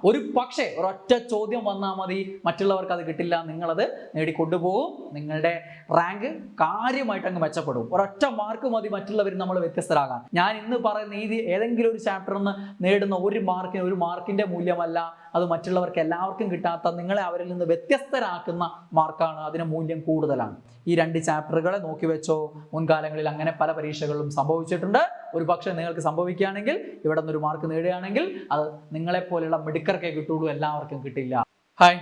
ഒരു പക്ഷേ ഒരൊറ്റ ചോദ്യം വന്നാൽ മതി, മറ്റുള്ളവർക്ക് അത് കിട്ടില്ല, നിങ്ങളത് നേടിക്കൊണ്ടുപോകും. നിങ്ങളുടെ റാങ്ക് കാര്യമായിട്ട് അങ്ങ് മെച്ചപ്പെടും. ഒരൊറ്റ മാർക്ക് മതി മറ്റുള്ളവർ നമ്മൾ വ്യത്യസ്തരാകാൻ. ഞാൻ ഇന്ന് പറയുന്ന ഏതെങ്കിലും ഒരു ചാപ്റ്ററിൽ നിന്ന് നേടുന്ന ഒരു മാർക്കിന്റെ മൂല്യമല്ല, അത് മറ്റുള്ളവർക്ക് എല്ലാവർക്കും കിട്ടാത്ത, നിങ്ങളെ അവരിൽ നിന്ന് വ്യത്യസ്തരാക്കുന്ന മാർക്കാണ്. അതിന് മൂല്യം കൂടുതലാണ്. ഈ 2 ചാപ്റ്ററുകളെ നോക്കി വെച്ചോ. മുൻകാലങ്ങളിൽ അങ്ങനെ പല പരീക്ഷകളിലും സംഭവിച്ചിട്ടുണ്ട്. ഒരു പക്ഷേ നിങ്ങൾക്ക് സംഭവിക്കുകയാണെങ്കിൽ, ഇവിടെ നിന്നൊരു മാർക്ക് നേടുകയാണെങ്കിൽ, അത് നിങ്ങളെപ്പോലെയുള്ള മിടുക്കർക്കേ കിട്ടുള്ളൂ, എല്ലാവർക്കും കിട്ടില്ല. ഹായ്,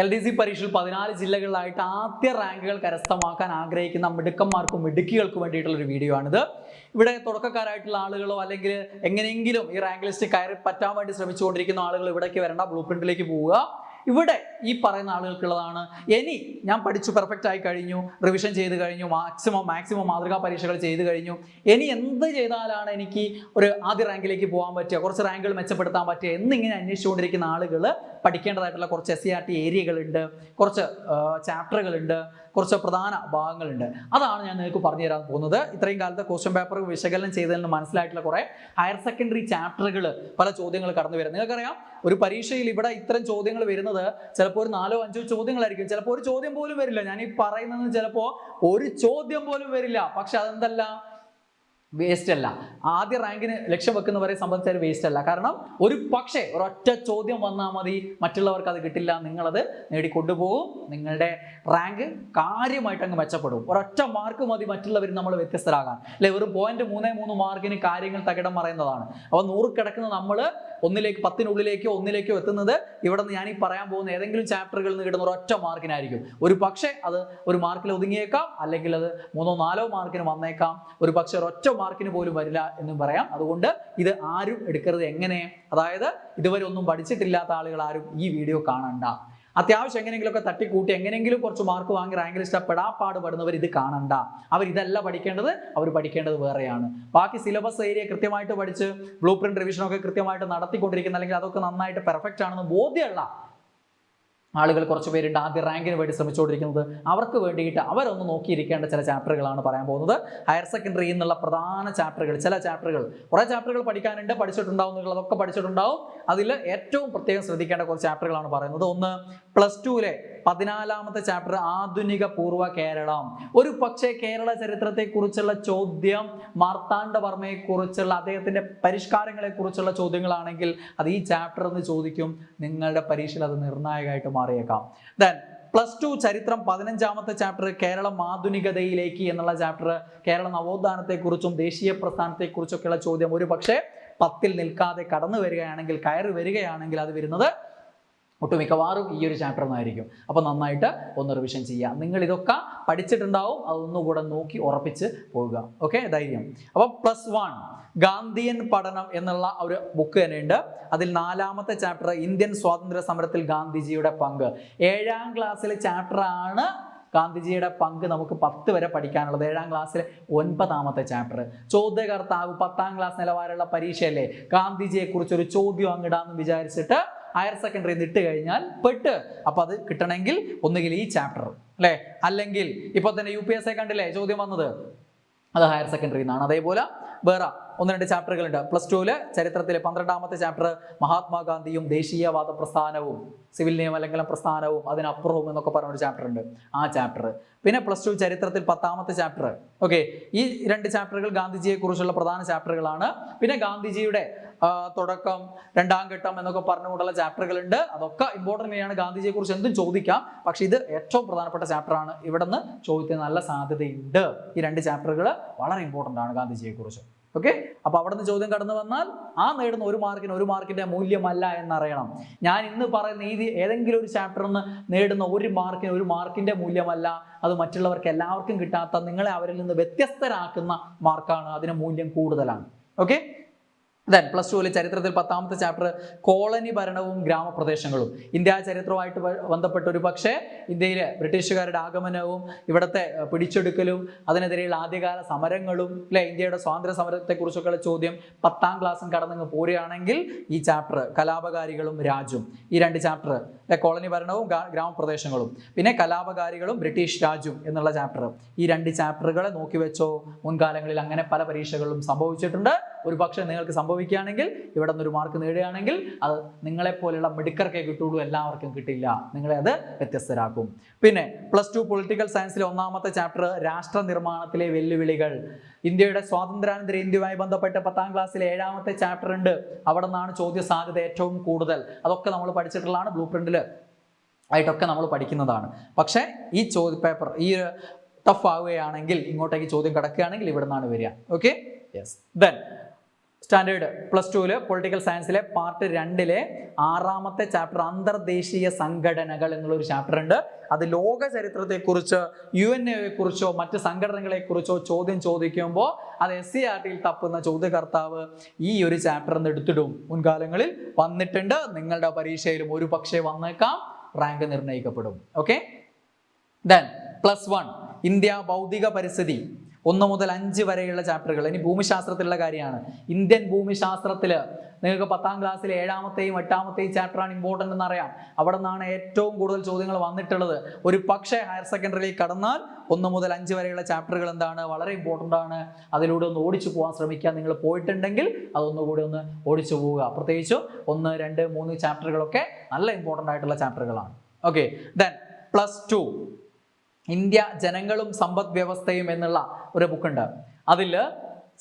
LDC പരീക്ഷയിൽ 14 ജില്ലകളിലായിട്ട് ആദ്യ റാങ്കുകൾ കരസ്ഥമാക്കാൻ ആഗ്രഹിക്കുന്ന മിടുക്കന്മാർക്കും മിടുക്കികൾക്കും വേണ്ടിയിട്ടുള്ള ഒരു വീഡിയോ ആണിത്. ഇവിടെ തുടക്കക്കാരായിട്ടുള്ള ആളുകളോ അല്ലെങ്കിൽ എങ്ങനെയെങ്കിലും ഈ റാങ്ക് ലിസ്റ്റ് കയറി പറ്റാൻ വേണ്ടി ശ്രമിച്ചുകൊണ്ടിരിക്കുന്ന ആളുകൾ ഇവിടേക്ക് വരേണ്ട, ബ്ലൂ പ്രിന്റിലേക്ക് പോവുക. ഇവിടെ ഈ പറയുന്ന ആളുകൾക്കുള്ളതാണ്. ഇനി ഞാൻ പഠിച്ചു പെർഫെക്റ്റ് ആയി കഴിഞ്ഞു, റിവിഷൻ ചെയ്ത് കഴിഞ്ഞു, മാക്സിമം മാതൃകാ പരീക്ഷകൾ ചെയ്ത് കഴിഞ്ഞു, ഇനി എന്ത് ചെയ്താലാണ് എനിക്ക് ഒരു ആദ്യ റാങ്കിലേക്ക് പോകാൻ പറ്റുക, കുറച്ച് റാങ്കുകൾ മെച്ചപ്പെടുത്താൻ പറ്റുക എന്നിങ്ങനെ അന്വേഷിച്ചുകൊണ്ടിരിക്കുന്ന ആളുകൾ പഠിക്കേണ്ടതായിട്ടുള്ള കുറച്ച് SCERT ഏരിയകളുണ്ട്, കുറച്ച് ചാപ്റ്ററുകളുണ്ട്, കുറച്ച് പ്രധാന ഭാഗങ്ങളുണ്ട്. അതാണ് ഞാൻ നിങ്ങൾക്ക് പറഞ്ഞു തരാൻ പോകുന്നത്. ഇത്രയും കാലത്തെ ക്വസ്റ്റ്യൻ പേപ്പർ വിശകലനം ചെയ്തതിൽ നിന്ന് മനസ്സിലായിട്ടുള്ള കുറെ ഹയർ സെക്കൻഡറി ചാപ്റ്ററുകൾ, പല ചോദ്യങ്ങൾ കടന്നു വരുന്നത് നിങ്ങൾക്കറിയാം. ഒരു പരീക്ഷയിൽ ഇവിടെ ഇത്തരം ചോദ്യങ്ങൾ വരുന്നത് ചിലപ്പോൾ ഒരു 4-5 ചോദ്യങ്ങളായിരിക്കും, ചിലപ്പോൾ ഒരു ചോദ്യം പോലും വരില്ല. ഞാൻ ഈ പറയുന്നത് ചിലപ്പോൾ ഒരു ചോദ്യം പോലും വരില്ല, പക്ഷെ അതെന്തല്ല, വേസ്റ്റ് അല്ല. ആദ്യ റാങ്കിന് ലക്ഷ്യം വെക്കുന്നവരെ സംബന്ധിച്ചാൽ വേസ്റ്റ് അല്ല. കാരണം ഒരു പക്ഷേ ഒരൊറ്റ ചോദ്യം വന്നാൽ മതി, മറ്റുള്ളവർക്ക് അത് കിട്ടില്ല, നിങ്ങളത് നേടിക്കൊണ്ടുപോകും. നിങ്ങളുടെ റാങ്ക് കാര്യമായിട്ട് അങ്ങ് മെച്ചപ്പെടും. ഒരൊറ്റ മാർക്ക് മതി മറ്റുള്ളവർ നമ്മൾ വ്യത്യസ്തരാകാൻ. അല്ലെ, വെറും 0.33 മാർക്കിന് കാര്യങ്ങൾ തകിടം മറയുന്നതാണ്. അപ്പോൾ 100 കിടക്കുന്ന നമ്മൾ 10-നുള്ളിലേക്കോ എത്തുന്നത് ഇവിടെ നിന്ന് ഞാൻ ഈ പറയാൻ പോകുന്ന ഏതെങ്കിലും ചാപ്റ്ററുകളിൽ നിന്ന് കിട്ടുന്ന ഒരൊറ്റ മാർക്കിനായിരിക്കും. ഒരു പക്ഷേ അത് ഒരു മാർക്കിൽ ഒതുങ്ങിയേക്കാം, അല്ലെങ്കിൽ അത് 3-4 മാർക്കിന് വന്നേക്കാം. ഒരു പക്ഷേ ഒരൊറ്റ മാർക്കിന് പോലും വരില്ല എന്നും പറയാം. അതുകൊണ്ട് ഇത് ആരും എടുക്കരുത്. എങ്ങനെ, അതായത് ഇതുവരെ ഒന്നും പഠിച്ചിട്ടില്ലാത്ത ആളുകൾ ആരും ഈ വീഡിയോ കാണണ്ട. അത്യാവശ്യം എങ്ങനെയെങ്കിലുമൊക്കെ തട്ടിക്കൂട്ടി എങ്ങനെയെങ്കിലും കുറച്ച് മാർക്ക് വാങ്ങി റാങ്ക് ലിസ്റ്റ് പെടാപ്പാടുപെടുന്നവർ ഇത് കാണണ്ട. അവർ ഇതല്ല പഠിക്കേണ്ടത്, അവർ പഠിക്കേണ്ടത് വേറെയാണ്. ബാക്കി സിലബസ് ഏരിയ കൃത്യമായിട്ട് പഠിച്ച് ബ്ലൂ പ്രിന്റ് റിവിഷനൊക്കെ കൃത്യമായിട്ട് നടത്തിക്കൊണ്ടിരിക്കുന്ന, അല്ലെങ്കിൽ അതൊക്കെ നന്നായിട്ട് പെർഫെക്റ്റ് ആണെന്ന് ബോധ്യമുള്ള ആളുകൾ കുറച്ച് പേരുണ്ട്, ആദ്യ റാങ്കിന് വേണ്ടി ശ്രമിച്ചുകൊണ്ടിരിക്കുന്നത്. അവർക്ക് വേണ്ടിയിട്ട് അവരൊന്ന് നോക്കിയിരിക്കേണ്ട ചില ചാപ്റ്ററുകളാണ് പറയാൻ പോകുന്നത്. ഹയർ സെക്കൻഡറി എന്നുള്ള പ്രധാന ചാപ്റ്ററുകൾ, ചില ചാപ്റ്ററുകൾ, കുറേ ചാപ്റ്ററുകൾ പഠിക്കാനുണ്ട്, പഠിച്ചിട്ടുണ്ടാവും, നിങ്ങളതൊക്കെ പഠിച്ചിട്ടുണ്ടാവും. അതിൽ ഏറ്റവും പ്രത്യേകം ശ്രദ്ധിക്കേണ്ട കുറച്ച് ചാപ്റ്ററുകളാണ് പറയുന്നത്. ഒന്ന്, +2-ലെ 14ാമത്തെ ചാപ്റ്റർ, ആധുനിക പൂർവ്വ കേരളം. ഒരു പക്ഷേ കേരള ചരിത്രത്തെ കുറിച്ചുള്ള ചോദ്യം, മാർത്താണ്ഡവർമ്മയെ കുറിച്ചുള്ള അദ്ദേഹത്തിന്റെ പരിഷ്കാരങ്ങളെ കുറിച്ചുള്ള ചോദ്യങ്ങളാണെങ്കിൽ അത് ഈ ചാപ്റ്റർ എന്ന് ചോദിക്കും. നിങ്ങളുടെ പരീക്ഷയിൽ അത് നിർണായകമായിട്ട് മാറിയേക്കാം. ദെൻ +2 ചരിത്രം 15ാമത്തെ ചാപ്റ്റർ, കേരളം ആധുനികതയിലേക്ക് എന്നുള്ള ചാപ്റ്റർ, കേരള നവോത്ഥാനത്തെക്കുറിച്ചും ദേശീയ പ്രസ്ഥാനത്തെക്കുറിച്ചൊക്കെയുള്ള ചോദ്യം ഒരു പക്ഷേ 10-ൽ നിൽക്കാതെ കടന്നു വരികയാണെങ്കിൽ, കയറി വരികയാണെങ്കിൽ അത് വരുന്നത് ഒട്ടുമിക്കവാറും ഈ ഒരു ചാപ്റ്റർ എന്നായിരിക്കും. അപ്പോൾ നന്നായിട്ട് ഒന്ന് റിവിഷൻ ചെയ്യുക. നിങ്ങൾ ഇതൊക്കെ പഠിച്ചിട്ടുണ്ടാവും, അതൊന്നുകൂടെ നോക്കി ഉറപ്പിച്ച് പോകുക. ഓക്കെ, ധൈര്യം. അപ്പോൾ +1 ഗാന്ധിയൻ പഠനം എന്നുള്ള ഒരു ബുക്ക് തന്നെയുണ്ട്. അതിൽ 4ാമത്തെ ചാപ്റ്റർ, ഇന്ത്യൻ സ്വാതന്ത്ര്യ സമരത്തിൽ ഗാന്ധിജിയുടെ പങ്ക്. 7ാം ക്ലാസ്സിലെ ചാപ്റ്റർ ആണ് ഗാന്ധിജിയുടെ പങ്ക് നമുക്ക് 10 വരെ പഠിക്കാനുള്ളത്. 7ാം ക്ലാസ്സിലെ 9ാമത്തെ ചാപ്റ്റർ. ചോദ്യകർത്താവ് 10ാം ക്ലാസ് നിലവാരമുള്ള പരീക്ഷയല്ലേ, ഗാന്ധിജിയെ കുറിച്ച് ഒരു ചോദ്യം അങ്ങിടാന്ന് വിചാരിച്ചിട്ട് ഹയർ സെക്കൻഡറി ഇട്ട് കഴിഞ്ഞാൽ പെട്ട്. അപ്പൊ അത് കിട്ടണമെങ്കിൽ ഒന്നുകിൽ ഈ ചാപ്റ്റർ, അല്ലെ, അല്ലെങ്കിൽ ഇപ്പൊ തന്നെ UPSC കണ്ടില്ലേ ചോദ്യം വന്നത്, അത് ഹയർ സെക്കൻഡറി എന്നാണ്. അതേപോലെ വേറെ 1-2 ചാപ്റ്ററുകളുണ്ട്. +2-ലെ ചരിത്രത്തിലെ 12ാമത്തെ ചാപ്റ്റർ, മഹാത്മാഗാന്ധിയും ദേശീയവാദ പ്രസ്ഥാനവും, സിവിൽ നിയമലംഘന പ്രസ്ഥാനവും അതിനപ്പുറവും എന്നൊക്കെ പറഞ്ഞ ഒരു ചാപ്റ്റർ ഉണ്ട്, ആ ചാപ്റ്റർ. പിന്നെ +2 ചരിത്രത്തിൽ 10ാമത്തെ ചാപ്റ്റർ. ഓക്കെ, ഈ 2 ചാപ്റ്ററുകൾ ഗാന്ധിജിയെ കുറിച്ചുള്ള പ്രധാന ചാപ്റ്ററുകളാണ്. പിന്നെ ഗാന്ധിജിയുടെ തുടക്കം, 2ാം ഘട്ടം എന്നൊക്കെ പറഞ്ഞുകൊണ്ടുള്ള ചാപ്റ്ററുകളുണ്ട്. അതൊക്കെ ഇമ്പോർട്ടൻ്റ് ആണ്. ഗാന്ധിജിയെ കുറിച്ച് എന്തും ചോദിക്കാം, പക്ഷെ ഇത് ഏറ്റവും പ്രധാനപ്പെട്ട ചാപ്റ്ററാണ്. ഇവിടെ നിന്ന് ചോദ്യത്തിന് നല്ല സാധ്യതയുണ്ട്. ഈ 2 ചാപ്റ്ററുകൾ വളരെ ഇമ്പോർട്ടൻ്റ് ആണ് ഗാന്ധിജിയെ കുറിച്ച്. ഓക്കെ, അപ്പൊ അവിടെ നിന്ന് ചോദ്യം കടന്നു വന്നാൽ ആ നേടുന്ന ഒരു മാർക്കിന്റെ മൂല്യമല്ല എന്നറിയണം. ഞാൻ ഇന്ന് പറയുന്ന ഏതെങ്കിലും ഒരു ചാപ്റ്ററിൽ നിന്ന് നേടുന്ന ഒരു മാർക്കിന്റെ മൂല്യമല്ല, അത് മറ്റുള്ളവർക്ക് എല്ലാവർക്കും കിട്ടാത്ത, നിങ്ങളെ അവരിൽ നിന്ന് വ്യത്യസ്തരാക്കുന്ന മാർക്കാണ്. അതിന് മൂല്യം കൂടുതലാണ്. ഓക്കെ, ദെൻ +2-ലെ ചരിത്രത്തിൽ 10ാമത്തെ ചാപ്റ്റർ, കോളനി ഭരണവും ഗ്രാമപ്രദേശങ്ങളും. ഇന്ത്യ ചരിത്രവുമായിട്ട് ബന്ധപ്പെട്ട ഒരു പക്ഷേ ഇന്ത്യയിലെ ബ്രിട്ടീഷുകാരുടെ ആഗമനവും ഇവിടുത്തെ പിടിച്ചെടുക്കലും അതിനെതിരെയുള്ള ആദ്യകാല സമരങ്ങളും, അല്ലെ, ഇന്ത്യയുടെ സ്വാതന്ത്ര്യ സമരത്തെക്കുറിച്ചൊക്കെയുള്ള ചോദ്യം 10ാം ക്ലാസ്സും കടന്നു പോരുകയാണെങ്കിൽ ഈ ചാപ്റ്റർ, കലാപകാരികളും രാജും, ഈ 2 ചാപ്റ്റർ, കോളനി ഭരണവും ഗ്രാമപ്രദേശങ്ങളും, പിന്നെ കലാപകാരികളും ബ്രിട്ടീഷ് രാജും എന്നുള്ള ചാപ്റ്റർ. ഈ 2 ചാപ്റ്ററുകളെ നോക്കി വെച്ചോ. മുൻകാലങ്ങളിൽ അങ്ങനെ പല പരീക്ഷകളിലും സംഭവിച്ചിട്ടുണ്ട്. ഒരു പക്ഷേ നിങ്ങൾക്ക് സംഭവിക്കും സംഭവിക്കുകയാണെങ്കിൽ, ഇവിടെ നിന്നൊരു മാർക്ക് നേടുകയാണെങ്കിൽ അത് നിങ്ങളെപ്പോലെയുള്ള മിടുക്കർക്കേ കിട്ടുള്ളൂ, എല്ലാവർക്കും കിട്ടില്ല. നിങ്ങളെ അത് വ്യത്യസ്തരാക്കും. പിന്നെ +2 പൊളിറ്റിക്കൽ സയൻസിലെ ഒന്നാമത്തെ ചാപ്റ്റർ രാഷ്ട്ര നിർമ്മാണത്തിലെ വെല്ലുവിളികൾ. ഇന്ത്യയുടെ സ്വാതന്ത്ര്യാനന്തര ഇന്ത്യയുമായി ബന്ധപ്പെട്ട് 10ാം ക്ലാസ്സിലെ 7ാമത്തെ ചാപ്റ്റർ ഉണ്ട്. അവിടെ നിന്നാണ് ചോദ്യ സാധ്യത ഏറ്റവും കൂടുതൽ. അതൊക്കെ നമ്മൾ പഠിച്ചിട്ടുള്ളതാണ്, ബ്ലൂ പ്രിന്റിൽ ആയിട്ടൊക്കെ നമ്മൾ പഠിക്കുന്നതാണ്. പക്ഷേ ഈ പേപ്പർ ഈ ടഫ് ആവുകയാണെങ്കിൽ, ഇങ്ങോട്ടേക്ക് ചോദ്യം കിടക്കുകയാണെങ്കിൽ ഇവിടെ നിന്നാണ് വരിക. Okay, yes. Then standard +2 political സയൻസിലെ പാർട്ട് 2 6ാമത്തെ ചാപ്റ്റർ അന്തർദേശീയ സംഘടനകൾ എന്നുള്ളൊരു ചാപ്റ്റർ ഉണ്ട്. അത് ലോക ചരിത്രത്തെക്കുറിച്ച്, UNA കുറിച്ചോ മറ്റ് സംഘടനകളെ കുറിച്ചോ ചോദ്യം ചോദിക്കുമ്പോൾ അത് SCERTയിൽ തപ്പുന്ന ചോദ്യകർത്താവ് ഈ ഒരു ചാപ്റ്റർ എന്ന് എടുത്തിടും. മുൻകാലങ്ങളിൽ വന്നിട്ടുണ്ട്, നിങ്ങളുടെ പരീക്ഷയിലും ഒരു പക്ഷേ വന്നേക്കാം, റാങ്ക് നിർണ്ണയിക്കപ്പെടും. ഓക്കെ. ദെൻ +1 ഇന്ത്യ ഭൗതിക പരിസ്ഥിതി 1 മുതൽ 5 വരെയുള്ള ചാപ്റ്ററുകൾ. ഇനി ഭൂമിശാസ്ത്രത്തിലുള്ള കാര്യമാണ്. ഇന്ത്യൻ ഭൂമിശാസ്ത്രത്തിൽ നിങ്ങൾക്ക് 10ാം ക്ലാസ്സിലെ 7ാമത്തെയും 8ാമത്തെയും ചാപ്റ്ററാണ് ഇമ്പോർട്ടൻ്റ് എന്നറിയാം. അവിടെ നിന്നാണ് ഏറ്റവും കൂടുതൽ ചോദ്യങ്ങൾ വന്നിട്ടുള്ളത്. ഒരു പക്ഷേ ഹയർ സെക്കൻഡറിയിൽ കടന്നാൽ 1 മുതൽ 5 വരെയുള്ള ചാപ്റ്ററുകൾ എന്താണ്, വളരെ ഇമ്പോർട്ടൻ്റ് ആണ്. അതിലൂടെ ഒന്ന് ഓടിച്ചു പോകാൻ ശ്രമിക്കുക. നിങ്ങൾ പോയിട്ടുണ്ടെങ്കിൽ അതൊന്നുകൂടി ഒന്ന് ഓടിച്ചു പോവുക. പ്രത്യേകിച്ച് 1, 2, 3 ചാപ്റ്ററുകളൊക്കെ നല്ല ഇമ്പോർട്ടൻ്റ് ആയിട്ടുള്ള ചാപ്റ്ററുകളാണ്. ഓക്കെ. ദെൻ +2 ഇന്ത്യ ജനങ്ങളും സമ്പദ് വ്യവസ്ഥയും എന്നുള്ള ഒരു ബുക്കുണ്ട്. അതിൽ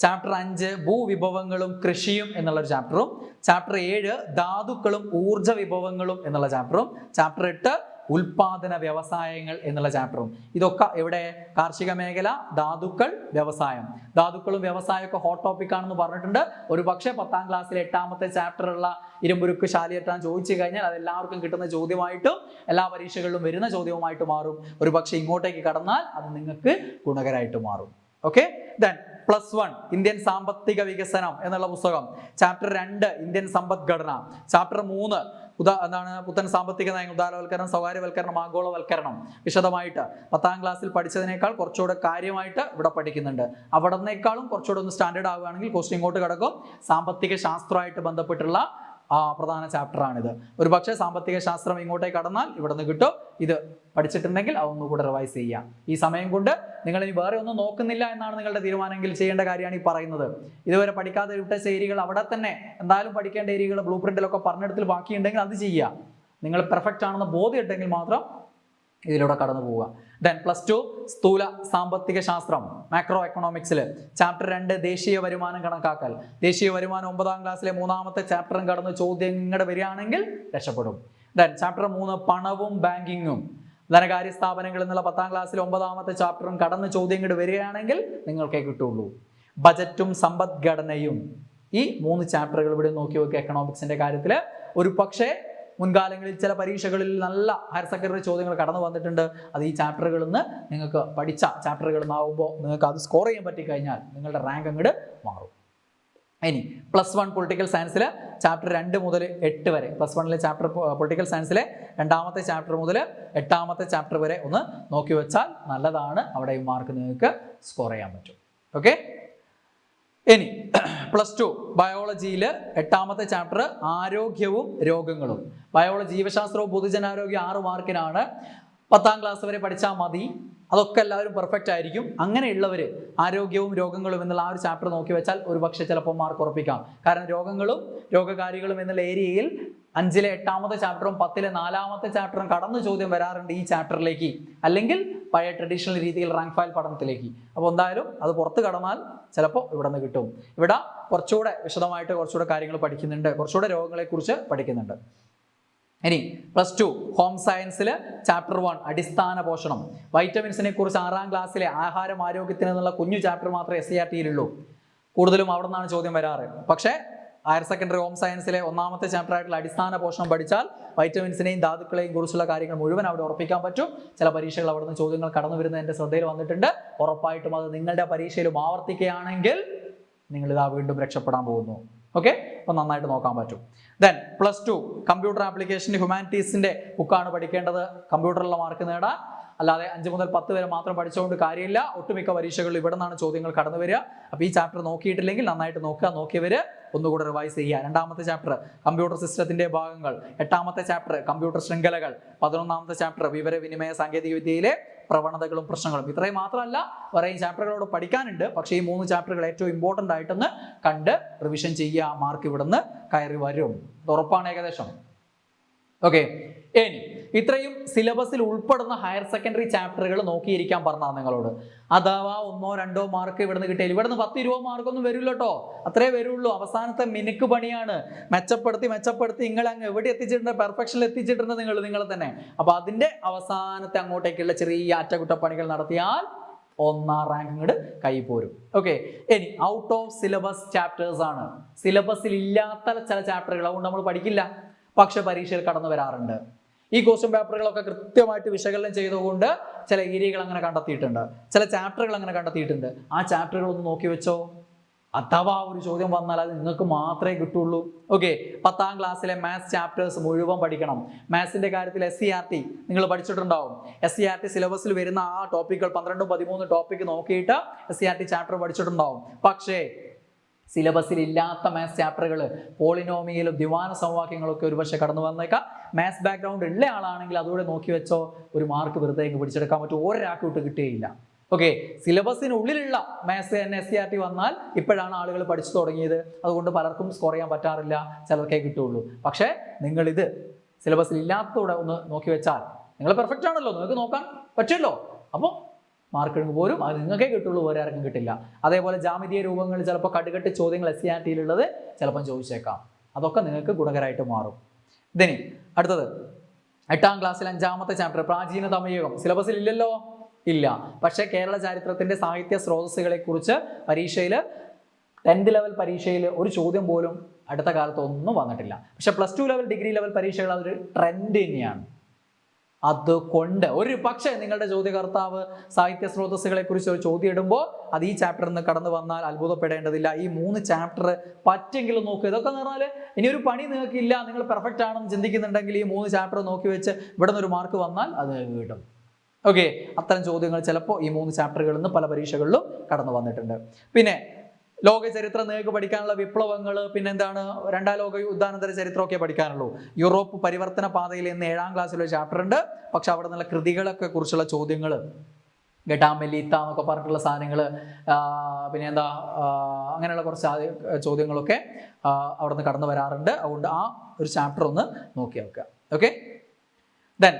ചാപ്റ്റർ 5 ഭൂവിഭവങ്ങളും കൃഷിയും എന്നുള്ളൊരു ചാപ്റ്ററും, ചാപ്റ്റർ 7 ധാതുക്കളും ഊർജ വിഭവങ്ങളും എന്നുള്ള ചാപ്റ്ററും, ചാപ്റ്റർ 8 ഉൽപാദന വ്യവസായങ്ങൾ എന്നുള്ള ചാപ്റ്ററും. ഇതൊക്കെ ഇവിടെ കാർഷിക മേഖല, ധാതുക്കൾ, വ്യവസായം. ധാതുക്കളും വ്യവസായമൊക്കെ ഹോട്ട് ടോപ്പിക് ആണെന്ന് പറഞ്ഞിട്ടുണ്ട്. ഒരു പക്ഷേ 10ാം ക്ലാസ്സിലെ 8ാമത്തെ ചാപ്റ്ററുള്ള ഇരുമ്പുരുക്ക് ശാലിയറ്റാൻ ചോദിച്ചു കഴിഞ്ഞാൽ അത് എല്ലാവർക്കും കിട്ടുന്ന ചോദ്യമായിട്ടും എല്ലാ പരീക്ഷകളിലും വരുന്ന ചോദ്യവുമായിട്ട് മാറും. ഒരു പക്ഷേ ഇങ്ങോട്ടേക്ക് കടന്നാൽ അത് നിങ്ങൾക്ക് ഗുണകരമായിട്ട് മാറും. ഓക്കെ. ദെൻ +1 ഇന്ത്യൻ സാമ്പത്തിക വികസനം എന്നുള്ള പുസ്തകം. Chapter 2 Indian സമ്പദ്ഘടന. ചാപ്റ്റർ 3 എന്താണ് പുത്തൻ സാമ്പത്തിക നയങ്ങൾ, ഉദാരവൽക്കരണം, സ്വകാര്യവൽക്കരണം, ആഗോളവൽക്കരണം. വിശദമായിട്ട് 10ാം ക്ലാസ്സിൽ പഠിച്ചതിനേക്കാൾ കുറച്ചുകൂടെ കാര്യമായിട്ട് ഇവിടെ പഠിക്കുന്നുണ്ട്. അവിടന്നേക്കാളും കുറച്ചുകൂടെ ഒന്ന് സ്റ്റാൻഡേർഡ് ആവുകയാണെങ്കിൽ ക്വസ്റ്റ്യൻ ഇങ്ങോട്ട് കിടക്കും. സാമ്പത്തിക ശാസ്ത്രമായിട്ട് ബന്ധപ്പെട്ടുള്ള പ്രധാന ചാപ്റ്ററാണിത്. ഒരു പക്ഷേ സാമ്പത്തിക ശാസ്ത്രം ഇങ്ങോട്ടേക്ക് കടന്നാൽ ഇവിടെ നിന്ന് കിട്ടും. ഇത് പഠിച്ചിട്ടുണ്ടെങ്കിൽ അതൊന്നുകൂടെ റിവൈസ് ചെയ്യാം. ഈ സമയം കൊണ്ട് നിങ്ങൾ ഇനി വേറെ ഒന്നും നോക്കുന്നില്ല എന്നാണ് നിങ്ങളുടെ തീരുമാനമെങ്കിൽ ചെയ്യേണ്ട കാര്യമാണ് ഈ പറയുന്നത്. ഇതുവരെ പഠിക്കാതെ വിട്ട ഏരിയകൾ അവിടെ തന്നെ എന്തായാലും പഠിക്കേണ്ട ഏരിയകൾ ബ്ലൂ പ്രിന്റിലൊക്കെ പറഞ്ഞിടത്തിൽ ബാക്കിയുണ്ടെങ്കിൽ അത് ചെയ്യുക. നിങ്ങൾ പെർഫെക്റ്റ് ആണെന്ന് ബോധ്യമുണ്ടെങ്കിൽ മാത്രം ഇതിലൂടെ കടന്നു പോവുക. ദെൻ +2 സ്ഥൂല സാമ്പത്തിക ശാസ്ത്രം, മാക്രോ എക്കണോമിക്സിൽ ചാപ്റ്റർ 2 ദേശീയ വരുമാനം കണക്കാക്കൽ. ദേശീയ വരുമാനം 9ാം ക്ലാസ്സിലെ 3ാമത്തെ ചാപ്റ്ററും കടന്ന് ചോദ്യം ഇങ്ങോട്ട് വരികയാണെങ്കിൽ രക്ഷപ്പെടും. ദെൻ ചാപ്റ്റർ 3 പണവും ബാങ്കിങ്ങും, ധനകാര്യ സ്ഥാപനങ്ങൾ എന്നുള്ള 10ാം ക്ലാസ്സിലെ 9ാമത്തെ ചാപ്റ്ററും കടന്ന് ചോദ്യം ഇങ്ങോട്ട് വരികയാണെങ്കിൽ നിങ്ങൾക്കേ കിട്ടുള്ളൂ. ബജറ്റും സമ്പദ്ഘടനയും, ഈ 3 ചാപ്റ്ററുകൾ ഇവിടെ നോക്കി നോക്കി എക്കണോമിക്സിന്റെ കാര്യത്തിൽ ഒരു പക്ഷേ മുൻകാലങ്ങളിൽ ചില പരീക്ഷകളിൽ നല്ല ഹയർ സെക്കൻഡറി ചോദ്യങ്ങൾ കടന്നു വന്നിട്ടുണ്ട്. അത് ഈ ചാപ്റ്ററുകളിൽ നിന്ന് നിങ്ങൾക്ക് പഠിച്ച ചാപ്റ്ററുകളിൽ നിന്നാവുമ്പോൾ നിങ്ങൾക്ക് അത് സ്കോർ ചെയ്യാൻ പറ്റിക്കഴിഞ്ഞാൽ നിങ്ങളുടെ റാങ്ക് അങ്ങോട്ട് മാറും. ഇനി +1 പൊളിറ്റിക്കൽ സയൻസിൽ ചാപ്റ്റർ 2 മുതൽ 8 വരെ, +1 ചാപ്റ്റർ പൊളിറ്റിക്കൽ സയൻസിലെ 2ാമത്തെ ചാപ്റ്റർ മുതൽ 8ാമത്തെ ചാപ്റ്റർ വരെ ഒന്ന് നോക്കി വെച്ചാൽ നല്ലതാണ്. അവിടെ ഈ മാർക്ക് നിങ്ങൾക്ക് സ്കോർ ചെയ്യാൻ പറ്റും. ഓക്കെ. ഇനി +2 ബയോളജിയിൽ 8ാമത്തെ ചാപ്റ്റർ ആരോഗ്യവും രോഗങ്ങളും. ബയോളജി, ജീവശാസ്ത്രവും പൊതുജനാരോഗ്യം 6 മാർക്കിനാണ്. 10ാം ക്ലാസ് വരെ പഠിച്ചാൽ മതി. അതൊക്കെ എല്ലാവരും പെർഫെക്റ്റ് ആയിരിക്കും. അങ്ങനെയുള്ളവർ ആരോഗ്യവും രോഗങ്ങളും എന്നുള്ള ആ ഒരു ചാപ്റ്റർ നോക്കി വെച്ചാൽ ഒരു പക്ഷേ ചിലപ്പോൾ മാർക്ക് ഉറപ്പിക്കാം. കാരണം രോഗങ്ങളും രോഗകാരികളും എന്നുള്ള ഏരിയയിൽ 5ലെ 8ാമത്തെ ചാപ്റ്ററും 10ലെ 4ാമത്തെ ചാപ്റ്ററും കടന്നു ചോദ്യം വരാറുണ്ട് ഈ ചാപ്റ്ററിലേക്ക്, അല്ലെങ്കിൽ പഴയ ട്രഡീഷണൽ രീതിയിൽ റാങ്ക് ഫയൽ പഠനത്തിലേക്ക്. അപ്പോൾ എന്തായാലും അത് പുറത്ത് കടന്നാൽ ചിലപ്പോൾ ഇവിടെ നിന്ന് കിട്ടും. ഇവിടെ കുറച്ചുകൂടെ വിശദമായിട്ട് കുറച്ചുകൂടെ കാര്യങ്ങൾ പഠിക്കുന്നുണ്ട്, കുറച്ചുകൂടെ രോഗങ്ങളെക്കുറിച്ച് പഠിക്കുന്നുണ്ട്. ഇനി +2 ഹോം സയൻസിൽ ചാപ്റ്റർ 1 അടിസ്ഥാന പോഷണം. വൈറ്റമിൻസിനെ കുറിച്ച് 6ാം ക്ലാസ്സിലെ ആഹാരം ആരോഗ്യത്തിന് എന്നുള്ള കുഞ്ഞു ചാപ്റ്റർ മാത്രമേ SCERTയിലുള്ളൂ. കൂടുതലും അവിടെ നിന്നാണ് ചോദ്യം വരാറ്. പക്ഷേ ഹയർ സെക്കൻഡറി ഹോം സയൻസിലെ 1ാമത്തെ ചാപ്റ്റർ ആയിട്ടുള്ള അടിസ്ഥാന പോഷണം പഠിച്ചാൽ വൈറ്റമിൻസിനെയും ധാതുക്കളെയും കുറിച്ചുള്ള കാര്യങ്ങൾ മുഴുവൻ അവിടെ ഉറപ്പിക്കാൻ പറ്റും. ചില പരീക്ഷകൾ അവിടെ നിന്ന് ചോദ്യങ്ങൾ കടന്നു വരുന്നത് എൻ്റെ ശ്രദ്ധയിൽ വന്നിട്ടുണ്ട്. ഉറപ്പായിട്ടും അത് നിങ്ങളുടെ പരീക്ഷയിലും ആവർത്തിക്കുകയാണെങ്കിൽ നിങ്ങൾ ഇതാ വീണ്ടും രക്ഷപ്പെടാൻ പോകുന്നു. ഓക്കെ, അപ്പോൾ നന്നായിട്ട് നോക്കാൻ പറ്റും. ദെൻ +2 കമ്പ്യൂട്ടർ ആപ്ലിക്കേഷൻ ഹ്യൂമാനിറ്റീസിന്റെ ബുക്കാണ് പഠിക്കേണ്ടത്. കമ്പ്യൂട്ടറിലുള്ള മാർക്ക് നേടാൻ അല്ലാതെ 5 മുതൽ 10 വരെ മാത്രം പഠിച്ചുകൊണ്ട് കാര്യമില്ല. ഒട്ടുമിക്ക പരീക്ഷകളിൽ ഇവിടെ നിന്നാണ് ചോദ്യങ്ങൾ കടന്നു വരിക. അപ്പോൾ ഈ ചാപ്റ്റർ നോക്കിയിട്ടില്ലെങ്കിൽ നന്നായിട്ട് നോക്കുക. നോക്കിയവർ ഒന്നുകൂടെ റിവൈസ് ചെയ്യുക. 2ാമത്തെ ചാപ്റ്റർ കമ്പ്യൂട്ടർ സിസ്റ്റത്തിന്റെ ഭാഗങ്ങൾ, 8ാമത്തെ ചാപ്റ്റർ കമ്പ്യൂട്ടർ ശൃംഖലകൾ, 11ാമത്തെ ചാപ്റ്റർ വിവരവിനിമയ സാങ്കേതിക വിദ്യയിലെ പ്രവണതകളും പ്രശ്നങ്ങളും. ഇത്രയും മാത്രമല്ല വേറെയും ചാപ്റ്ററുകളോട് പഠിക്കാനുണ്ട്. പക്ഷേ ഈ 3 ചാപ്റ്ററുകൾ ഏറ്റവും ഇമ്പോർട്ടൻ്റ് ആയിട്ടൊന്ന് കണ്ട് റിവിഷൻ ചെയ്യുക. മാർക്ക് ഇവിടുന്ന് കയറി വരും, ഉറപ്പാണ് ഏകദേശം. ഓക്കെ, ഇനി ഇത്രയും സിലബസിൽ ഉൾപ്പെടുന്ന ഹയർ സെക്കൻഡറി ചാപ്റ്ററുകൾ നോക്കിയിരിക്കാൻ പറഞ്ഞാൽ നിങ്ങളോട്. അഥവാ 1 or 2 മാർക്ക് ഇവിടുന്ന് കിട്ടിയാൽ ഇവിടുന്ന് 10-20 മാർക്കൊന്നും വരില്ല കേട്ടോ. അത്രേ വരുള്ളൂ. അവസാനത്തെ മിനുക്ക് പണിയാണ്. മെച്ചപ്പെടുത്തി നിങ്ങൾ അങ്ങ് എവിടെ എത്തിച്ചിട്ടുണ്ട്, പെർഫെക്ഷനിൽ എത്തിച്ചിട്ടുണ്ട് നിങ്ങൾ തന്നെ. അപ്പൊ അതിന്റെ അവസാനത്തെ അങ്ങോട്ടേക്കുള്ള ചെറിയ അറ്റകുറ്റപ്പണികൾ നടത്തിയാൽ 1ാം റാങ്ക് ഇങ്ങോട്ട് കൈ പോരും. ഓക്കെ, ഇനി ഔട്ട് ഓഫ് സിലബസ് ചാപ്റ്റേഴ്സ് ആണ്. സിലബസിൽ ഇല്ലാത്ത ചില ചാപ്റ്ററുകൾ അതുകൊണ്ട് നമ്മൾ പഠിക്കില്ല, പക്ഷെ പരീക്ഷയിൽ കടന്നു വരാറുണ്ട്. ഈ ക്വസ്റ്റ്യൻ പേപ്പറുകളൊക്കെ കൃത്യമായിട്ട് വിശകലനം ചെയ്തുകൊണ്ട് ചില ഏരിയകൾ അങ്ങനെ കണ്ടെത്തിയിട്ടുണ്ട്, ചില ചാപ്റ്ററുകൾ അങ്ങനെ കണ്ടെത്തിയിട്ടുണ്ട്. ആ ചാപ്റ്ററുകൾ ഒന്ന് നോക്കി വെച്ചോ. അഥവാ ഒരു ചോദ്യം വന്നാൽ അത് നിങ്ങൾക്ക് മാത്രമേ കിട്ടുള്ളൂ. ഓക്കെ, 10ാം ക്ലാസ്സിലെ മാത്സ് ചാപ്റ്റേഴ്സ് മുഴുവൻ പഠിക്കണം. മാത്സിന്റെ കാര്യത്തിൽ SCERT നിങ്ങൾ പഠിച്ചിട്ടുണ്ടാവും. SCERT സിലബസിൽ വരുന്ന ആ ടോപ്പിക്കുകൾ 12-13 ടോപ്പിക്ക് നോക്കിയിട്ട് SCERT ചാപ്റ്റർ പഠിച്ചിട്ടുണ്ടാവും. പക്ഷേ സിലബസിൽ ഇല്ലാത്ത മാത്സ് ചാപ്റ്ററുകൾ, പോളിനോമിയലും ദ്വിമാന സമവാക്യങ്ങളൊക്കെ ഒരുപക്ഷെ കടന്നു വന്നേക്കാം. മാത്സ് ബാക്ക്ഗ്രൗണ്ട് ഉള്ള ആളാണെങ്കിൽ അതുകൂടെ നോക്കി വെച്ചോ, ഒരു മാർക്ക് വെറുതെ പിടിച്ചെടുക്കാൻ പറ്റും, ഒരാൾക്ക് വിട്ട് കിട്ടുകയില്ല. ഓക്കെ, സിലബസിനുള്ളിലുള്ള മാത്സ് തന്നെ SCERT വന്നാൽ ഇപ്പോഴാണ് ആളുകൾ പഠിച്ചു തുടങ്ങിയത്. അതുകൊണ്ട് പലർക്കും സ്കോർ ചെയ്യാൻ പറ്റാറില്ല, ചിലർക്കേ കിട്ടുള്ളൂ. പക്ഷേ നിങ്ങളിത് സിലബസിൽ ഇല്ലാത്തതോടെ ഒന്ന് നോക്കി വെച്ചാൽ നിങ്ങൾ പെർഫെക്റ്റ് ആണല്ലോ, നിങ്ങൾക്ക് നോക്കാൻ പറ്റുമല്ലോ. അപ്പോൾ മാർക്ക് പോരും, അത് നിങ്ങൾക്കേ കിട്ടുള്ളൂ, വേറെ ആർക്കും കിട്ടില്ല. അതേപോലെ ജാമിതീയ രൂപങ്ങൾ ചിലപ്പോൾ കടുകട്ടി ചോദ്യങ്ങൾ SCERTയിലുള്ളത് ചിലപ്പം ചോദിച്ചേക്കാം. അതൊക്കെ നിങ്ങൾക്ക് ഗുണകരമായിട്ട് മാറും. ഇതിന് അടുത്തത് 8ാം ക്ലാസ്സിൽ 5ാമത്തെ ചാപ്റ്റർ പ്രാചീന തമയുഗം. സിലബസിൽ ഇല്ലല്ലോ, ഇല്ല. പക്ഷേ കേരള ചരിത്രത്തിന്റെ സാഹിത്യ സ്രോതസ്സുകളെ കുറിച്ച് പരീക്ഷയിൽ 10th ലെവൽ പരീക്ഷയിൽ ഒരു ചോദ്യം പോലും അടുത്ത കാലത്ത് ഒന്നും വന്നിട്ടില്ല. പക്ഷെ +2 ലെവൽ ഡിഗ്രി ലെവൽ പരീക്ഷകൾ അതൊരു ട്രെൻഡ് തന്നെയാണ്. അതുകൊണ്ട് ഒരു പക്ഷേ നിങ്ങളുടെ ചോദ്യകർത്താവ് സാഹിത്യ സ്രോതസ്സുകളെ കുറിച്ച് ഒരു ചോദ്യം ഇടുമ്പോൾ അത് ഈ ചാപ്റ്ററിൽ നിന്ന് കടന്നു വന്നാൽ അത്ഭുതപ്പെടേണ്ടതില്ല. ഈ 3 ചാപ്റ്റർ പറ്റെങ്കിലും നോക്കുക. ഇതൊക്കെ എന്ന് പറഞ്ഞാൽ ഇനി ഒരു പണി നിങ്ങൾക്കില്ല, നിങ്ങൾ പെർഫെക്റ്റ് ആണെന്ന് ചിന്തിക്കുന്നുണ്ടെങ്കിൽ ഈ 3 ചാപ്റ്റർ നോക്കി വെച്ച് ഇവിടെ നിന്ന് ഒരു മാർക്ക് വന്നാൽ അത് കിട്ടും. ഓക്കെ, അത്തരം ചോദ്യങ്ങൾ ചിലപ്പോൾ ഈ 3 ചാപ്റ്ററുകളിൽ നിന്ന് പല പരീക്ഷകളിലും കടന്നു വന്നിട്ടുണ്ട്. പിന്നെ ലോക ചരിത്രം നിങ്ങൾക്ക് പഠിക്കാനുള്ള വിപ്ലവങ്ങൾ, പിന്നെ എന്താണ് 2ാം ലോക യുദ്ധാനന്തര ചരിത്രമൊക്കെ പഠിക്കാനുള്ളൂ. യൂറോപ്പ് പരിവർത്തന പാതയിൽ എന്ന് 7ാം ക്ലാസ്സിലൊരു ചാപ്റ്റർ ഉണ്ട്. പക്ഷെ അവിടെ നിന്നുള്ള കൃതികളൊക്കെ കുറിച്ചുള്ള ചോദ്യങ്ങൾ, ഗഡാമെലീത്ത എന്നൊക്കെ പറഞ്ഞിട്ടുള്ള സാധനങ്ങൾ, പിന്നെ എന്താ അങ്ങനെയുള്ള കുറച്ച് ചോദ്യങ്ങളൊക്കെ അവിടെ നിന്ന് കടന്നു വരാറുണ്ട്. അതുകൊണ്ട് ആ ഒരു ചാപ്റ്റർ ഒന്ന് നോക്കി വെക്കുക. ഓക്കെ, ദെൻ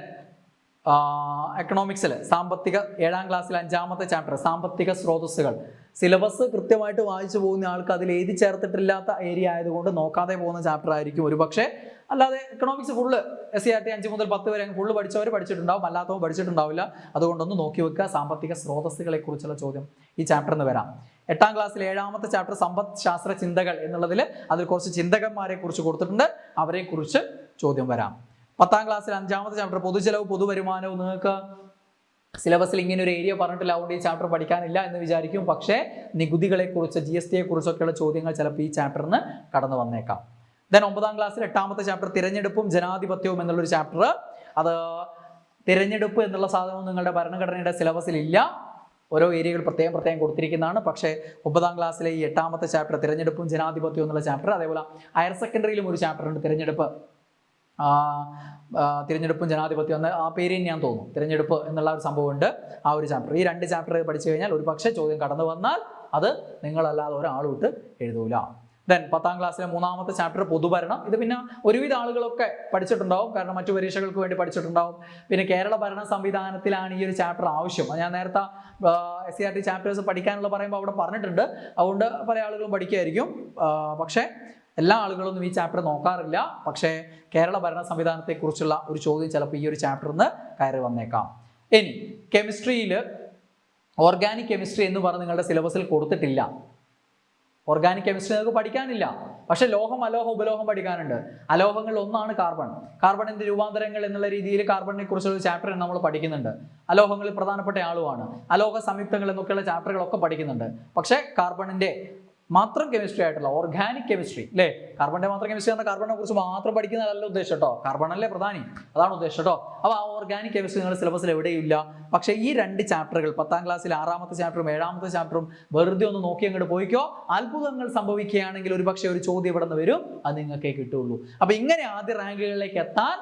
എക്കണോമിക്സിൽ സാമ്പത്തിക 7ാം ക്ലാസ്സിൽ 5ാമത്തെ ചാപ്റ്റർ സാമ്പത്തിക സ്രോതസ്സുകൾ. സിലബസ് കൃത്യമായിട്ട് വായിച്ചു പോകുന്ന ആൾക്ക് അതിൽ എഴുതി ചേർത്തിട്ടില്ലാത്ത ഏരിയ ആയതുകൊണ്ട് നോക്കാതെ പോകുന്ന ചാപ്റ്റർ ആയിരിക്കും ഒരു പക്ഷേ. അല്ലാതെ എക്കണോമിക്സ് ഫുള്ള് SCERT 5 മുതൽ 10 വരെ ഫുള്ള് പഠിച്ചവർ പഠിച്ചിട്ടുണ്ടാവും, അല്ലാത്തവർ പഠിച്ചിട്ടുണ്ടാവില്ല. അതുകൊണ്ടൊന്ന് നോക്കി വെക്കുക. സാമ്പത്തിക സ്രോതസ്സുകളെ കുറിച്ചുള്ള ചോദ്യം ഈ ചാപ്റ്ററിന് വരാം. 8ാം ക്ലാസ്സിൽ 7ാമത്തെ ചാപ്റ്റർ സമ്പദ് ശാസ്ത്ര ചിന്തകൾ എന്നുള്ളതിൽ അതിൽ കുറച്ച് ചിന്തകന്മാരെ കുറിച്ച് കൊടുത്തിട്ടുണ്ട്, അവരെ കുറിച്ച് ചോദ്യം വരാം. 10ാം ക്ലാസ്സിൽ 5ാമത്തെ ചാപ്റ്റർ പൊതുചെലവ് പൊതുവരുമാനവും. നിങ്ങൾക്ക് സിലബസിൽ ഇങ്ങനെ ഒരു ഏരിയ പറഞ്ഞിട്ടില്ല, അതുകൊണ്ട് ഈ ചാപ്റ്റർ പഠിക്കാനില്ല എന്ന് വിചാരിക്കും. പക്ഷേ നികുതികളെ കുറിച്ച് GSTയെ കുറിച്ചൊക്കെയുള്ള ചോദ്യങ്ങൾ ചിലപ്പോൾ ഈ ചാപ്റ്ററിന് കടന്നു വന്നേക്കാം. ദെൻ 9ാം ക്ലാസ്സിൽ 8ാമത്തെ ചാപ്റ്റർ തിരഞ്ഞെടുപ്പും ജനാധിപത്യവും എന്നുള്ളൊരു ചാപ്റ്റർ. അത് തിരഞ്ഞെടുപ്പ് എന്നുള്ള സാധനവും നിങ്ങളുടെ ഭരണഘടനയുടെ സിലബസിൽ ഇല്ല, ഓരോ ഏരിയകൾ പ്രത്യേകം കൊടുത്തിരിക്കുന്നതാണ്. പക്ഷേ 9ാം ക്ലാസ്സിലെ ഈ 8ാമത്തെ ചാപ്റ്റർ തിരഞ്ഞെടുപ്പും ജനാധിപത്യവും എന്നുള്ള ചാപ്റ്റർ. അതേപോലെ ഹയർ സെക്കൻഡറിയിലും ഒരു ചാപ്റ്റർ ഉണ്ട്, തിരഞ്ഞെടുപ്പും ജനാധിപത്യം എന്ന ആ പേര് ഞാൻ തോന്നുന്നു, തിരഞ്ഞെടുപ്പ് എന്നുള്ള ഒരു സംഭവമുണ്ട്, ആ ഒരു ചാപ്റ്റർ. ഈ 2 ചാപ്റ്റർ പഠിച്ചു കഴിഞ്ഞാൽ ഒരു പക്ഷേ ചോദ്യം കടന്നു വന്നാൽ അത് നിങ്ങളല്ലാതെ ഒരാളും ഇട്ട് എഴുതൂല. ദെൻ 10ാം ക്ലാസ്സിലെ 3ാമത്തെ ചാപ്റ്റർ പൊതുഭരണം. ഇത് പിന്നെ ഒരുവിധ ആളുകളൊക്കെ പഠിച്ചിട്ടുണ്ടാവും, കാരണം മറ്റു പരീക്ഷകൾക്ക് വേണ്ടി പഠിച്ചിട്ടുണ്ടാവും. പിന്നെ കേരള ഭരണ സംവിധാനത്തിലാണ് ഈ ഒരു ചാപ്റ്റർ ആവശ്യം. ഞാൻ നേരത്തെ SCERT ചാപ്റ്റേഴ്സ് പഠിക്കാനുള്ള പറയുമ്പോൾ അവിടെ പറഞ്ഞിട്ടുണ്ട്, അതുകൊണ്ട് പല ആളുകളും പഠിക്കുമായിരിക്കും. പക്ഷേ എല്ലാ ആളുകളൊന്നും ഈ ചാപ്റ്റർ നോക്കാറില്ല. പക്ഷേ കേരള ഭരണ സംവിധാനത്തെക്കുറിച്ചുള്ള ഒരു ചോദ്യം ചിലപ്പോൾ ഈ ഒരു ചാപ്റ്ററിൽ നിന്ന് കയറി വന്നേക്കാം. ഇനി കെമിസ്ട്രിയിൽ ഓർഗാനിക് കെമിസ്ട്രി എന്ന് പറഞ്ഞ് നിങ്ങളുടെ സിലബസിൽ കൊടുത്തിട്ടില്ല. ഓർഗാനിക് കെമിസ്ട്രി നിങ്ങൾക്ക് പഠിക്കാനില്ല. പക്ഷെ ലോഹം, അലോഹം, ഉപലോഹം പഠിക്കാനുണ്ട്. അലോഹങ്ങളിൽ ഒന്നാണ് കാർബൺ. കാർബണിന്റെ രൂപാന്തരങ്ങൾ എന്നുള്ള രീതിയിൽ കാർബണിനെ കുറിച്ചുള്ള ചാപ്റ്റർ നമ്മൾ പഠിക്കുന്നുണ്ട്. അലോഹങ്ങളിൽ പ്രധാനപ്പെട്ട ആളുമാണ്. അലോഹ സംയുക്തങ്ങൾ എന്നൊക്കെയുള്ള ചാപ്റ്ററുകളൊക്കെ പഠിക്കുന്നുണ്ട്. പക്ഷേ കാർബണിന്റെ മാത്രം കെമിസ്ട്രി ആയിട്ടുള്ള ഓർഗാനിക് കെമിസ്ട്രി അല്ലേ? കാർബണിന്റെ മാത്രം കെമിസ്ട്രി എന്ന കാർബണിനെ കുറിച്ച് മാത്രം പഠിക്കുന്നതല്ല ഉദ്ദേശം കേട്ടോ. കാർബൺ അല്ലേ പ്രധാനി, അതാണ് ഉദ്ദേശം കേട്ടോ. അപ്പോൾ ആ ഓർഗാനിക് കെമിസ്ട്രി നിങ്ങളുടെ സിലബസിൽ എവിടെയില്ല. പക്ഷേ ഈ 2 ചാപ്റ്ററുകൾ 10ാം ക്ലാസ്സിൽ 6ാമത്തെ ചാപ്റ്ററും 7ാമത്തെ ചാപ്റ്ററും വെറുതെ ഒന്ന് നോക്കി അങ്ങോട്ട് പോയിക്കോ. അത്ഭുതങ്ങൾ സംഭവിക്കുകയാണെങ്കിൽ ഒരുപക്ഷെ ഒരു ചോദ്യം ഇവിടെ നിന്ന് വരും, അത് നിങ്ങൾക്കേ കിട്ടുള്ളൂ. അപ്പോൾ ഇങ്ങനെ ആദ്യ റാങ്കുകളിലേക്ക് എത്താൻ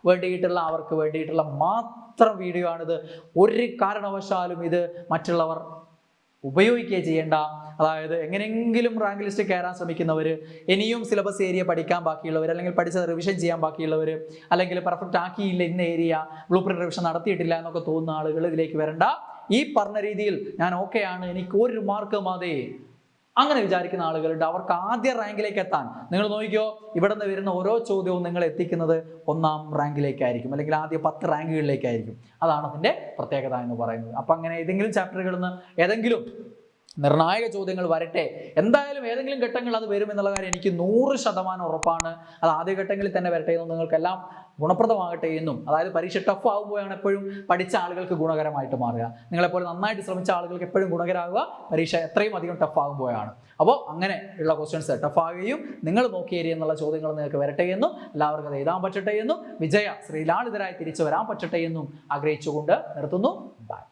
വേണ്ടിയിട്ടുള്ള അവർക്ക് വേണ്ടിയിട്ടുള്ള മാത്രം വീഡിയോ ആണിത്. ഒരു കാരണവശാലും ഇത് മറ്റുള്ളവർ ഉപയോഗിക്കുകയും ചെയ്യേണ്ട. അതായത് എങ്ങനെയെങ്കിലും റാങ്ക് ലിസ്റ്റ് കയറാൻ ശ്രമിക്കുന്നവർ, ഇനിയും സിലബസ് ഏരിയ പഠിക്കാൻ ബാക്കിയുള്ളവർ, അല്ലെങ്കിൽ പഠിച്ചത് റിവിഷൻ ചെയ്യാൻ ബാക്കിയുള്ളവർ, അല്ലെങ്കിൽ പെർഫെക്റ്റ് ആക്കിയില്ല ഇന്ന ഏരിയ, ബ്ലൂ പ്രിന്റ് റിവിഷൻ നടത്തിയിട്ടില്ല എന്നൊക്കെ തോന്നുന്ന ആളുകൾ ഇതിലേക്ക് വരണ്ട. ഈ പറഞ്ഞ രീതിയിൽ ഞാൻ ഓക്കെയാണ്, എനിക്ക് 1 മാർക്ക് മതി അങ്ങനെ വിചാരിക്കുന്ന ആളുകളുണ്ട്. അവർക്ക് ആദ്യ റാങ്കിലേക്ക് എത്താൻ നിങ്ങൾ നോക്കിക്കോ, ഇവിടെ നിന്ന് വരുന്ന ഓരോ ചോദ്യവും നിങ്ങൾ എത്തിക്കുന്നത് 1ാം റാങ്കിലേക്കായിരിക്കും, അല്ലെങ്കിൽ ആദ്യ 10 റാങ്കുകളിലേക്കായിരിക്കും. അതാണ് അതിൻ്റെ പ്രത്യേകത എന്ന് പറയുന്നത്. അപ്പം അങ്ങനെ ഏതെങ്കിലും ചാപ്റ്ററുകളിൽ നിന്ന് ഏതെങ്കിലും നിർണായക ചോദ്യങ്ങൾ വരട്ടെ. എന്തായാലും ഏതെങ്കിലും ഘട്ടങ്ങൾ അത് വരും എന്നുള്ള കാര്യം എനിക്ക് 100% ഉറപ്പാണ്. അത് ആദ്യ ഘട്ടങ്ങളിൽ തന്നെ വരട്ടെ എന്നും നിങ്ങൾക്കെല്ലാം ഗുണപ്രദമാകട്ടെ എന്നും. അതായത് പരീക്ഷ ടഫ് ആകുമ്പോഴാണ് എപ്പോഴും പഠിച്ച ആളുകൾക്ക് ഗുണകരമായിട്ട് മാറുക. നിങ്ങളെപ്പോലെ നന്നായിട്ട് ശ്രമിച്ച ആളുകൾക്ക് എപ്പോഴും ഗുണകരമാകുക പരീക്ഷ എത്രയും അധികം ടഫ് ആകുമ്പോഴാണ്. അപ്പോൾ അങ്ങനെ ഉള്ള ക്വസ്റ്റ്യൻസ് ടഫ് ആകുകയും നിങ്ങൾ നോക്കിയ ഏരിയ എന്നുള്ള ചോദ്യങ്ങൾ നിങ്ങൾക്ക് വരട്ടെ എന്നും എല്ലാവർക്കും അത് എഴുതാൻ പറ്റട്ടെ എന്നും ശ്രീലാളിതരായി തിരിച്ചു വരാൻ പറ്റട്ടെ എന്നും ആഗ്രഹിച്ചുകൊണ്ട് നിർത്തുന്നു. ബൈ.